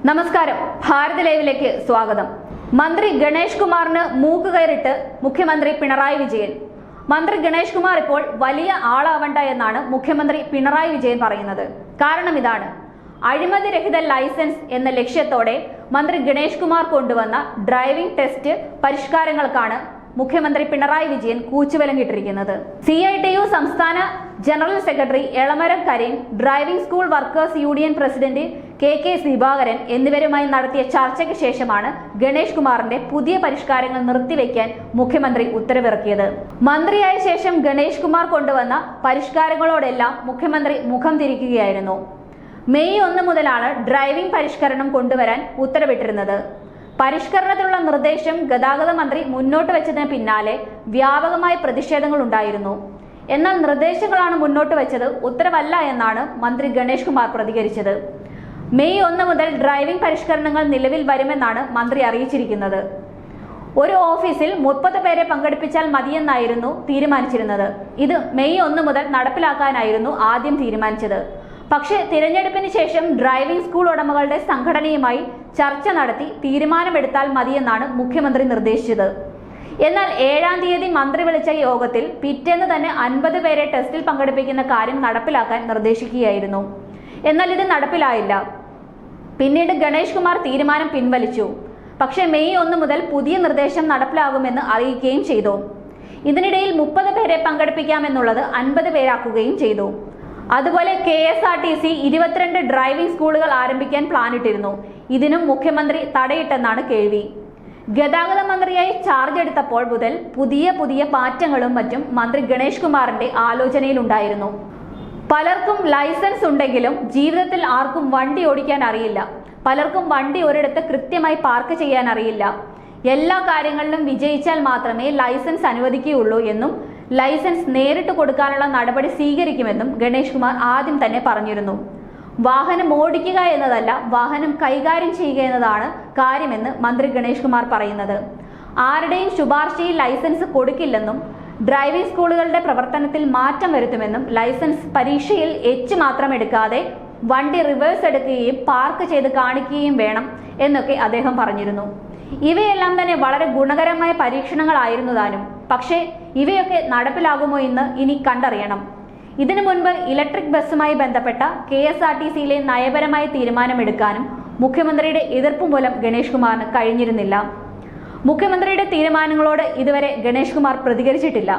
നമസ്കാരം, ഭാരത് ലൈവിലേക്ക് സ്വാഗതം. മന്ത്രി ഗണേഷ് കുമാറിന് മൂക്കുകയറിട്ട് മുഖ്യമന്ത്രി പിണറായി വിജയൻ. മന്ത്രി ഗണേഷ് കുമാർ ഇപ്പോൾ വലിയ ആളാവണ്ട എന്നാണ് മുഖ്യമന്ത്രി പിണറായി വിജയൻ പറയുന്നത്. കാരണം ഇതാണ്: അഴിമതി രഹിത ലൈസൻസ് എന്ന ലക്ഷ്യത്തോടെ മന്ത്രി ഗണേഷ് കുമാർ കൊണ്ടുവന്ന ഡ്രൈവിംഗ് ടെസ്റ്റ് പരിഷ്കാരങ്ങൾക്കാണ് മുഖ്യമന്ത്രി പിണറായി വിജയൻ കൂച്ചുവിലങ്ങിട്ടിരിക്കുന്നത്. CITU സംസ്ഥാന general secretary Elamaram Kareem, driving school workers union president KK Divakaran എന്നിവരുമായി നടത്തിയ ചർച്ചയ്ക്ക് ശേഷമാണ് ഗണേഷ് കുമാറിന്റെ പുതിയ പരിഷ്കാരങ്ങൾ നിർത്തിവെക്കാൻ മുഖ്യമന്ത്രി ഉത്തരവിറക്കിയത്. മന്ത്രിയായ ശേഷം ഗണേഷ് കുമാർ കൊണ്ടുവന്ന പരിഷ്കാരങ്ങളോടെല്ലാം മുഖ്യമന്ത്രി മുഖം തിരിക്കുകയായിരുന്നു. മെയ് 1 മുതലാണ് ഡ്രൈവിംഗ് പരിഷ്കരണം കൊണ്ടുവരാൻ ഉത്തരവിട്ടിരുന്നത്. പരിഷ്കരണത്തിനുള്ള നിർദ്ദേശം ഗതാഗത മന്ത്രി മുന്നോട്ട് വെച്ചതിന് പിന്നാലെ വ്യാപകമായ പ്രതിഷേധങ്ങൾ ഉണ്ടായിരുന്നു. എന്നാൽ നിർദ്ദേശങ്ങളാണ് മുന്നോട്ട് വെച്ചത്, ഉത്തരവല്ല എന്നാണ് മന്ത്രി ഗണേഷ് കുമാർ പ്രതികരിച്ചത്. മെയ് 1 മുതൽ ഡ്രൈവിംഗ് പരിഷ്കരണങ്ങൾ നിലവിൽ വരുമെന്നാണ് മന്ത്രി അറിയിച്ചിരിക്കുന്നത്. ഒരു ഓഫീസിൽ 30 പേരെ പങ്കെടുപ്പിച്ചാൽ മതിയെന്നായിരുന്നു തീരുമാനിച്ചിരുന്നത്. ഇത് മെയ് 1 മുതൽ നടപ്പിലാക്കാനായിരുന്നു ആദ്യം തീരുമാനിച്ചത്. പക്ഷേ തിരഞ്ഞെടുപ്പിന് ശേഷം ഡ്രൈവിംഗ് സ്കൂൾ ഉടമകളുടെ സംഘടനയുമായി ചർച്ച നടത്തി തീരുമാനമെടുത്താൽ മതിയെന്നാണ് മുഖ്യമന്ത്രി നിർദ്ദേശിച്ചത്. എന്നാൽ 7-ാം തീയതി മന്ത്രി വിളിച്ച യോഗത്തിൽ പിറ്റേന്ന് തന്നെ 50 പേരെ ടെസ്റ്റിൽ പങ്കെടുപ്പിക്കുന്ന കാര്യം നടപ്പിലാക്കാൻ നിർദ്ദേശിക്കുകയായിരുന്നു. എന്നാൽ ഇത് നടപ്പിലായില്ല. പിന്നീട് ഗണേഷ് കുമാർ തീരുമാനം പിൻവലിച്ചു. പക്ഷേ മെയ് 1 മുതൽ പുതിയ നിർദ്ദേശം നടപ്പിലാകുമെന്ന് അറിയിക്കുകയും ചെയ്തു. ഇതിനിടയിൽ 30 പേരെ പങ്കെടുപ്പിക്കാമെന്നുള്ളത് 50 പേരാക്കുകയും ചെയ്തു. അതുപോലെ KSRTC 22 ഡ്രൈവിംഗ് സ്കൂളുകൾ ആരംഭിക്കാൻ പ്ലാനിട്ടിരുന്നു. ഇതിനും മുഖ്യമന്ത്രി തടയിട്ടെന്നാണ് കേൾവി. ഗതാഗത മന്ത്രിയായി ചാർജ് എടുത്തപ്പോൾ മുതൽ പുതിയ മാറ്റങ്ങളും മറ്റും മന്ത്രി ഗണേഷ് കുമാറിന്റെ ആലോചനയിലുണ്ടായിരുന്നു. പലർക്കും ലൈസൻസ് ഉണ്ടെങ്കിലും ജീവിതത്തിൽ ആർക്കും വണ്ടി ഓടിക്കാൻ അറിയില്ല. പലർക്കും വണ്ടി ഒരിടത്ത് കൃത്യമായി പാർക്ക് ചെയ്യാൻ അറിയില്ല. എല്ലാ കാര്യങ്ങളിലും വിജയിച്ചാൽ മാത്രമേ ലൈസൻസ് അനുവദിക്കുകയുള്ളൂ എന്നും ലൈസൻസ് നേരിട്ട് കൊടുക്കാനുള്ള നടപടി സ്വീകരിക്കുമെന്നും ഗണേഷ് കുമാർ ആദ്യം തന്നെ പറഞ്ഞിരുന്നു. വാഹനം ഓടിക്കുക എന്നതല്ല, വാഹനം കൈകാര്യം ചെയ്യുക എന്നതാണ് കാര്യമെന്ന് മന്ത്രി ഗണേഷ് കുമാർ പറയുന്നത്. ആരുടെയും ശുപാർശയിൽ ലൈസൻസ് കൊടുക്കില്ലെന്നും ഡ്രൈവിംഗ് സ്കൂളുകളുടെ പ്രവർത്തനത്തിൽ മാറ്റം വരുത്തുമെന്നും ലൈസൻസ് പരീക്ഷയിൽ H മാത്രം എടുക്കാതെ വണ്ടി റിവേഴ്സ് എടുക്കുകയും പാർക്ക് ചെയ്ത് കാണിക്കുകയും വേണം എന്നൊക്കെ അദ്ദേഹം പറഞ്ഞിരുന്നു. ഇവയെല്ലാം തന്നെ വളരെ ഗുണകരമായ പരീക്ഷണങ്ങളായിരുന്നു താനും. പക്ഷേ ഇവയൊക്കെ നടപ്പിലാകുമോ എന്ന് ഇനി കണ്ടറിയണം. ഇതിനു മുൻപ് ഇലക്ട്രിക് ബസ്സുമായി ബന്ധപ്പെട്ട KSRTCയിലെ നയപരമായ തീരുമാനമെടുക്കാനും മുഖ്യമന്ത്രിയുടെ എതിർപ്പ് മൂലം ഗണേഷ് കുമാറിന് കഴിഞ്ഞിരുന്നില്ല. മുഖ്യമന്ത്രിയുടെ തീരുമാനങ്ങളോട് ഇതുവരെ ഗണേഷ് കുമാർ പ്രതികരിച്ചിട്ടില്ല.